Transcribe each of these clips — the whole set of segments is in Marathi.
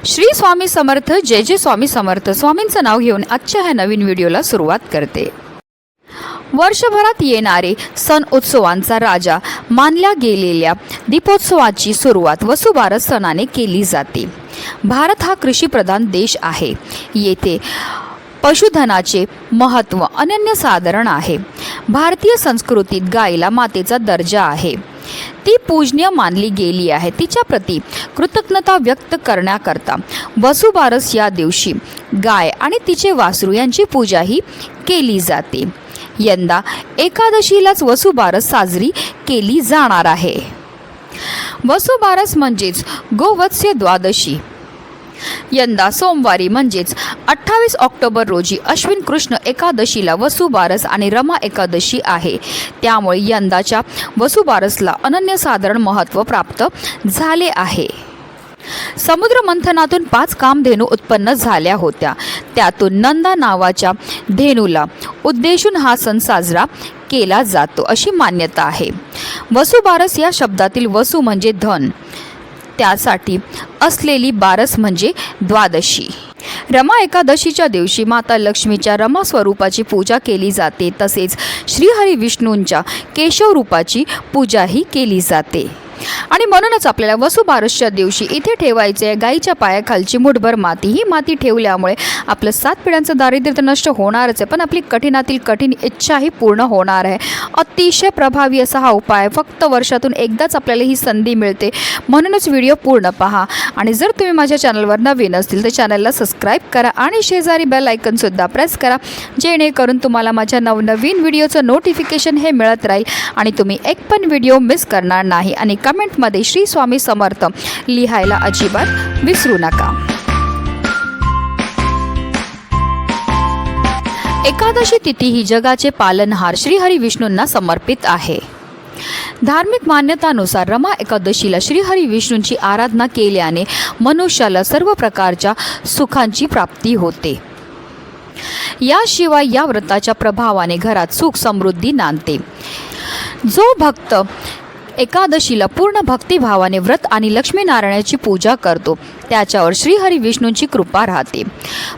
श्री स्वामी समर्थ, जय जय स्वामी समर्थ. स्वामींचं नाव घेऊन आजच्या ह्या नवीन व्हिडिओला सुरुवात करते. वर्षभरात येणारे सण उत्सवांचा राजा मानल्या गेलेल्या दीपोत्सवाची सुरुवात वसुबारस सणाने केली जाते. भारत हा कृषीप्रधान देश आहे. येथे पशुधनाचे महत्त्व अनन्यसाधारण आहे. भारतीय संस्कृतीत गायीला मातेचा दर्जा आहे. ती पूजनीय मानली गेली आहे. तिच्या प्रती कृतज्ञता व्यक्त करण्याकरता वसुबारस या दिवशी गाय आणि तिचे वासरू यांची पूजाही केली जाते. यंदा एकादशीलाच वसुबारस साजरी केली जाणार आहे. वसुबारस म्हणजेच गोवत्स्य द्वादशी. यंदा सोमवारी म्हणजेच 28 ऑक्टोबर रोजी अश्विन कृष्ण एकादशीला वसुबारस आणि रमा एकादशी आहे. त्यामुळे यंदाच्या वसुबारसला अनन्यसाधारण महत्त्व प्राप्त झाले आहे. समुद्र मंथनातून 5 कामधेनू उत्पन्न झाल्या होत्या. त्यातून नंदा नावाच्या धेनूला उद्देशून हा सण साजरा केला जातो अशी मान्यता आहे. वसुबारस या शब्दातील वसु म्हणजे धन, त्यासाठी असलेली बारस म्हणजे द्वादशी. रमा एकादशीच्या दिवशी माता लक्ष्मीच्या रमा स्वरूपाची पूजा केली जाते. तसेच श्रीहरी विष्णूंच्या केशव रूपाची पूजाही केली जाते. आणि म्हणूनच आपल्याला वसुबारसच्या दिवशी इथे ठेवायचे गाईच्या पायाखालची मुठभर माती. ही माती ठेवल्यामुळे आपलं 7 पिढ्यांचं दारिद्र्य तर नष्ट होणारच आहे, पण आपली कठीणातील कठीण इच्छाही पूर्ण होणार आहे. अतिशय प्रभावी असा हा उपाय. फक्त वर्षातून एकदाच आपल्याला ही संधी मिळते. म्हणूनच व्हिडिओ पूर्ण पहा. आणि जर तुम्ही माझ्या चॅनलवर नवीन असतील तर चॅनलला सबस्क्राईब करा आणि शेजारी बेल आयकनसुद्धा प्रेस करा, जेणेकरून तुम्हाला माझ्या नवनवीन व्हिडिओचं नोटिफिकेशन हे मिळत राहील आणि तुम्ही एक पण व्हिडिओ मिस करणार नाही. आणि कमेंटमध्ये श्री स्वामी समर्थ लिहायला अजिबात विसरू नका. एकादशी तिथी ही जगाचे पालनहार श्रीहरी विष्णूंना समर्पित आहे. धार्मिक मान्यतानुसार रमा एकादशीला श्रीहरी विष्णूंची आराधना केल्याने मनुष्याला सर्व प्रकारच्या सुखांची प्राप्ती होते. याशिवाय या व्रताच्या प्रभावाने घरात सुख समृद्धी नांदते. जो भक्त एकादशीला पूर्ण भक्तिभावाने व्रत आणि लक्ष्मीनारायणाची पूजा करतो त्याच्यावर श्रीहरी विष्णूंची कृपा राहते.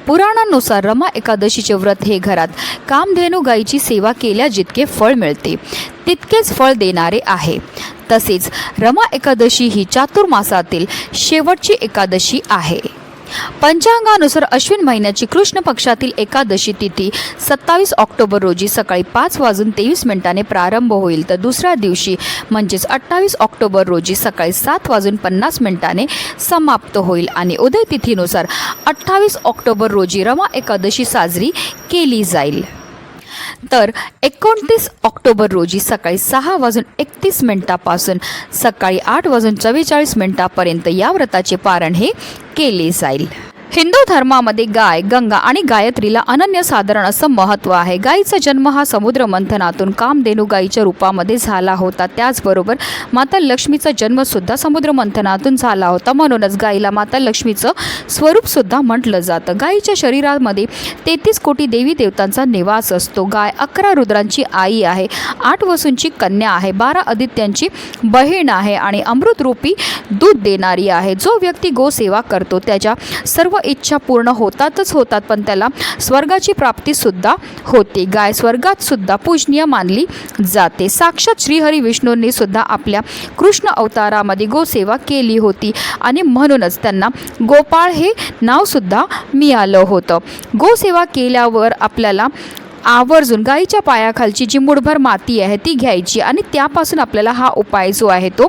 पुराणांनुसार रमा एकादशीचे व्रत हे घरात कामधेनू गायीची सेवा केल्या जितके फळ मिळते तितकेच फळ देणारे आहे. तसेच रमा एकादशी ही चातुर्मासातील शेवटची एकादशी आहे. पंचांगानुसार अश्विन महिन्याची कृष्ण पक्षातील एकादशी तिथी 27 ऑक्टोबर रोजी सकाळी 5:23 प्रारंभ होईल, तर दुसऱ्या दिवशी म्हणजेच 28 ऑक्टोबर रोजी सकाळी 7:50 समाप्त होईल. आणि उदय तिथीनुसार 28 ऑक्टोबर रोजी रमा एकादशी साजरी केली जाईल. तर 29 ऑक्टोबर रोजी सकाळी 6:31 पासून सकाळी 8:44 या व्रताचे पारण हे केले जाईल. हिंदू धर्मामध्ये गाय, गंगा आणि गायत्रीला अनन्यसाधारण असं महत्त्व आहे. गायीचा जन्म हा समुद्र मंथनातून कामधेनू गायीच्या रूपामध्ये झाला होता. त्याचबरोबर माता लक्ष्मीचा जन्मसुद्धा समुद्र मंथनातून झाला होता. म्हणूनच गायीला माता लक्ष्मीचं स्वरूपसुद्धा म्हटलं जातं. गायीच्या शरीरामध्ये 33 कोटी देवी देवतांचा निवास असतो. गाय 11 रुद्रांची आई आहे, 8 वसूंची कन्या आहे, 12 आदित्यांची बहीण आहे आणि अमृतरूपी दूध देणारी आहे. जो व्यक्ती गोसेवा करतो त्याच्या सर्व इच्छा पूर्ण होतातच होतात, पण त्याला स्वर्गाची प्राप्तीसुद्धा होते. गाय स्वर्गात सुद्धा पूजनीय मानली जाते. साक्षात श्रीहरी विष्णूंनी सुद्धा आपल्या कृष्ण अवतारामध्ये गोसेवा केली होती आणि म्हणूनच त्यांना गोपाळ हे नावसुद्धा मिळालं होतं. गोसेवा केल्यावर आपल्याला आवर्जून गाईच्या पायाखालची जी मुठभर माती आहे ती घ्यायची आणि त्यापासून आपल्याला हा उपाय जो आहे तो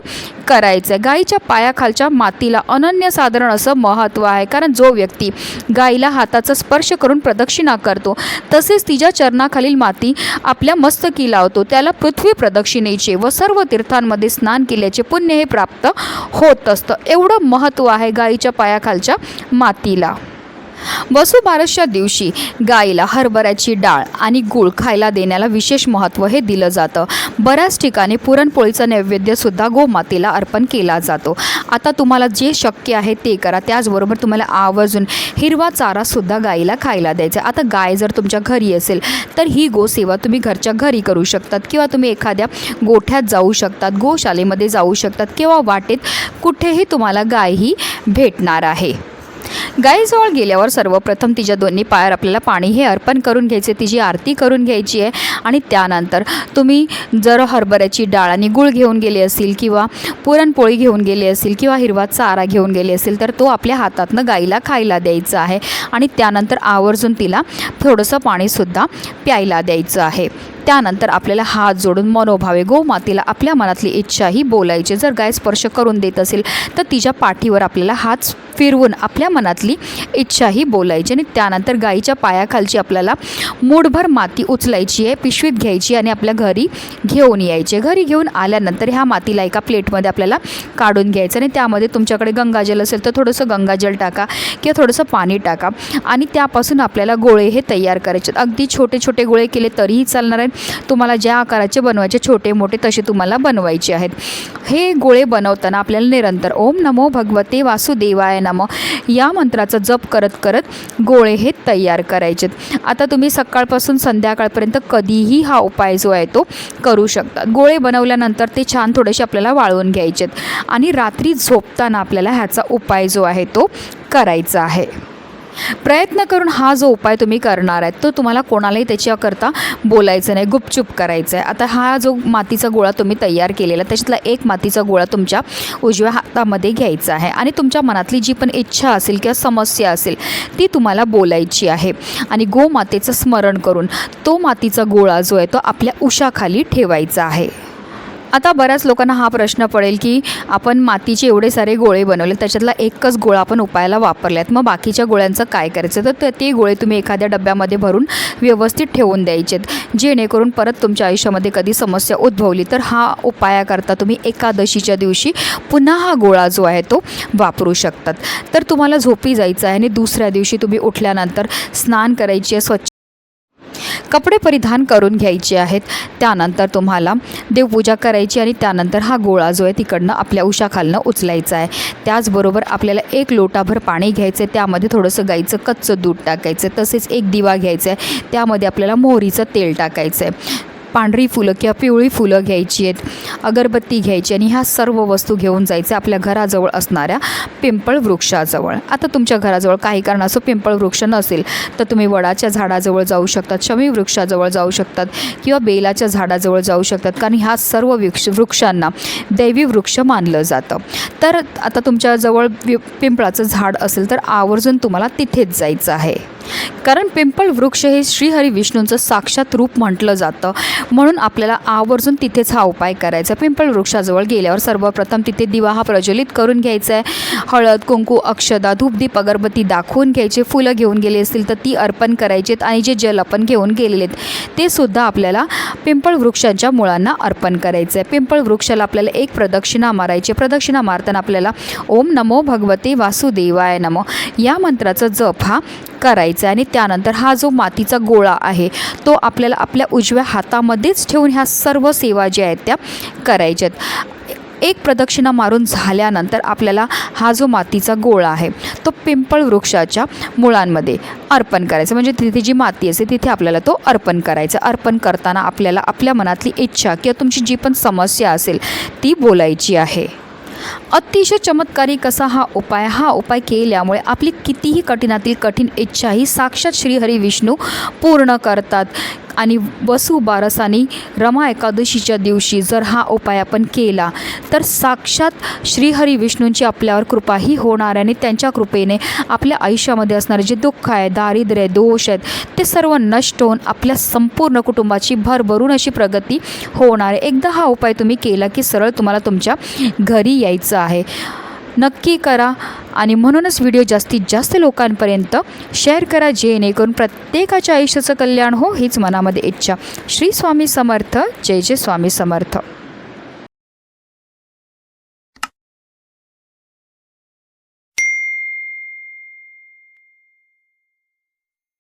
करायचा. गाईच्या पायाखालच्या मातीला अनन्यसाधारण असं महत्त्व आहे, कारण जो व्यक्ती गाईला हाताचा स्पर्श करून प्रदक्षिणा करतो तसेच तिच्या चरणाखालील माती आपल्या मस्तकी लावतो त्याला पृथ्वी प्रदक्षिणेचे व सर्व तीर्थांमध्ये स्नान केल्याचे पुण्य हे प्राप्त होत असतं. एवढं महत्त्व आहे गाईच्या पायाखालच्या मातीला. वसुबारसच्या दिवशी गाईला हरभऱ्याची डाळ आणि गूळ खायला देण्याला विशेष महत्त्व हे दिलं जातं. बऱ्याच ठिकाणी पुरणपोळीचा नैवेद्यसुद्धा गोमातेला अर्पण केला जातो. आता तुम्हाला जे शक्य आहे ते करा. त्याचबरोबर तुम्हाला आवर्जून हिरवा चारासुद्धा गाईला खायला द्यायचा. आता गाय जर तुमच्या घरी असेल तर ही गोसेवा तुम्ही घरच्या घरी करू शकतात किंवा तुम्ही एखाद्या गोठ्यात जाऊ शकतात, गोशालेमध्ये जाऊ शकतात किंवा वाटेत कुठेही तुम्हाला गाय ही भेटणार आहे. गाईजवळ गेल्यावर सर्वप्रथम तिच्या दोन्ही पायावर आपल्याला पाणी हे अर्पण करून घ्यायचे, तिची आरती करून घ्यायची आहे. आणि त्यानंतर तुम्ही जर हरभऱ्याची डाळ आणि गूळ घेऊन गेले असेल किंवा पुरणपोळी घेऊन गेले असेल किंवा हिरवा चारा घेऊन गेले असेल तर तो आपल्या हातातनं गाईला खायला द्यायचा आहे. आणि त्यानंतर आवर्जून तिला थोडंसं पाणीसुद्धा प्यायला द्यायचं आहे. त्यानंतर आपल्याला हात जोडून मनोभावे गोमातेला आपल्या मनातली इच्छाही बोलायची. जर गाय स्पर्श करून देत असेल तर तिच्या पाठीवर आपल्याला हात फिरवून आपल्या मनातली इच्छाही बोलायची. आणि त्यानंतर गाईच्या पायाखालची आपल्याला मूठभर माती उचलायची आहे, पिशवीत घ्यायची आणि आपल्या घरी घेऊन यायचे. घरी घेऊन आल्यानंतर ह्या मातीला एका प्लेटमध्ये आपल्याला काढून घ्यायचं आणि त्यामध्ये तुमच्याकडे गंगाजल असेल तर थोडंसं गंगाजल टाका किंवा थोडंसं पाणी टाका आणि त्यापासून आपल्याला गोळे हे तयार करायचे. अगदी छोटे छोटे गोळे केले तरीही चालणार आहे. तुम्हाला ज्या आकाराचे बनवायचे छोटे मोठे तसे तुम्हाला बनवायचे आहेत. हे गोळे बनवताना आपल्याला निरंतर ओम नमो भगवते वासुदेवाय नमः या मंत्राचा जप करत करत गोळे हे तयार करायचे. आता तुम्ही सकाळपासून संध्याकाळपर्यंत कधीही हा उपाय जो आहे तो करू शकता. गोळे बनवल्यानंतर ते छान थोडेसे आपल्याला वाळवून घ्यायचेत आणि रात्री झोपताना आपल्याला ह्याचा उपाय जो आहे तो करायचा आहे. प्रयत्न करून हा जो उपाय तुम्ही करणार आहे तो तुम्हाला कोणालाही त्याच्याकरता बोलायचं नाही, गुपचूप करायचं आहे. आता हा जो मातीचा गोळा तुम्ही तयार केलेला त्याच्यातला एक मातीचा गोळा तुमच्या उजव्या हातामध्ये घ्यायचा आहे आणि तुमच्या मनातली जी पण इच्छा असेल किंवा समस्या असेल ती तुम्हाला बोलायची आहे. आणि गोमातेचं स्मरण करून तो मातीचा गोळा जो आहे तो आपल्या उशाखाली ठेवायचा आहे. आता बऱ्याच लोकांना हा प्रश्न पडेल की आपण मातीचे एवढे सारे गोळे बनवले, त्याच्यातला एकच गोळा आपण उपायाला वापरला आहेत, मग बाकीच्या गोळ्यांचं काय करायचं? तर ते गोळे तुम्ही एखाद्या डब्यामध्ये भरून व्यवस्थित ठेवून द्यायचेत, जेणेकरून परत तुमच्या आयुष्यामध्ये कधी समस्या उद्भवली तर हा उपायाकरता तुम्ही एकादशीच्या दिवशी पुन्हा हा गोळा जो आहे तो वापरू शकतात. तर तुम्हाला झोपी जायचं आहे आणि दुसऱ्या दिवशी तुम्ही उठल्यानंतर स्नान करायची आहे, स्वच्छ कपडे परिधान करून घ्यायचे आहेत. त्यानंतर तुम्हाला देवपूजा करायची आणि त्यानंतर हा गोळा जो आहे तिकडनं आपल्या उशाखालनं उचलायचा आहे. त्याचबरोबर आपल्याला 1 लोटाभर पाणी घ्यायचं आहे, त्यामध्ये थोडंसं गाईचं कच्चं दूध टाकायचं आहे, तसेच एक दिवा घ्यायचा आहे, त्यामध्ये आपल्याला मोहरीचं तेल टाकायचं आहे, पांढरी फुलं किंवा पिवळी फुलं घ्यायची आहेत, अगरबत्ती घ्यायची आणि ह्या सर्व वस्तू घेऊन जायचं आपल्या घराजवळ असणाऱ्या पिंपळ वृक्षाजवळ. आता तुमच्या घराजवळ काही कारणास्तव पिंपळ वृक्ष नसेल तर तुम्ही वडाच्या झाडाजवळ जाऊ शकतात, शमी वृक्षाजवळ जाऊ शकतात किंवा बेलाच्या झाडाजवळ जाऊ शकतात, कारण ह्या सर्व वृक्षांना दैवी वृक्ष मानलं जातं. तर आता तुमच्याजवळ पिंपळाचं झाड असेल तर आवर्जून तुम्हाला तिथेच जायचं आहे, कारण पिंपळ वृक्ष हे श्रीहरी विष्णूंचं साक्षात रूप म्हटलं जातं. म्हणून आपल्याला आवर्जून तिथेच हा उपाय करायचा. पिंपळ वृक्षाजवळ गेल्यावर सर्वप्रथम तिथे दिवा हा प्रज्वलित करून घ्यायचा आहे. हळद, कुंकू, अक्षदा, धूपदीप, अगरबत्ती दाखवून घ्यायचे. फुलं घेऊन गेले असतील तर ती अर्पण करायचीत आणि जे जल आपण घेऊन गेलेले आहेत ते सुद्धा आपल्याला पिंपळ वृक्षांच्या मुळांना अर्पण करायचं आहे. पिंपळ वृक्षाला आपल्याला एक प्रदक्षिणा मारायची. प्रदक्षिणा मारताना आपल्याला ओम नमो भगवते वासुदेवाय नमः या मंत्राचा जप हा करायचा आणि त्यानंतर हा जो मातीचा गोळा आहे तो आपल्याला आपल्या उजव्या हातामध्येच ठेवून ह्या सर्व सेवा ज्या आहेत त्या करायच्यात. एक प्रदक्षिणा मारून झाल्यानंतर आपल्याला हा जो मातीचा गोळा आहे तो पिंपळ वृक्षाच्या मुळांमध्ये अर्पण करायचा, म्हणजे तिथे जी माती असते तिथे आपल्याला तो अर्पण करायचा. अर्पण करताना आपल्याला आपल्या मनातली इच्छा किंवा तुमची जी पण समस्या असेल ती बोलायची आहे. अतिशय चमत्कारिक असा हा उपाय केल्यामुळे आपली कितीही कठीणातील कठीण इच्छाही साक्षात श्रीहरी विष्णू पूर्ण करतात. आणि वसुबारस आणि रमा एकादशीच्या दिवशी जर हा उपाय आपण केला तर साक्षात श्रीहरी विष्णूंची आपल्यावर कृपाही होणार आणि त्यांच्या कृपेने आपल्या आयुष्यामध्ये असणारे जे दुःख आहे, दारिद्र्य, दोष आहेत ते सर्व नष्ट होऊन आपल्या संपूर्ण कुटुंबाची भरभरून अशी प्रगती होणार आहे. एकदा हा उपाय तुम्ही केला की सरळ तुम्हाला तुमच्या घरी यायचं आहे. नक्की करा आणि म्हणूनच व्हिडिओ जास्तीत जास्त लोकांपर्यंत शेअर करा, जेणेकरून प्रत्येकाच्या आयुष्याचं कल्याण हो हीच मनामध्ये इच्छा. श्री स्वामी समर्थ. जय जय स्वामी समर्थ.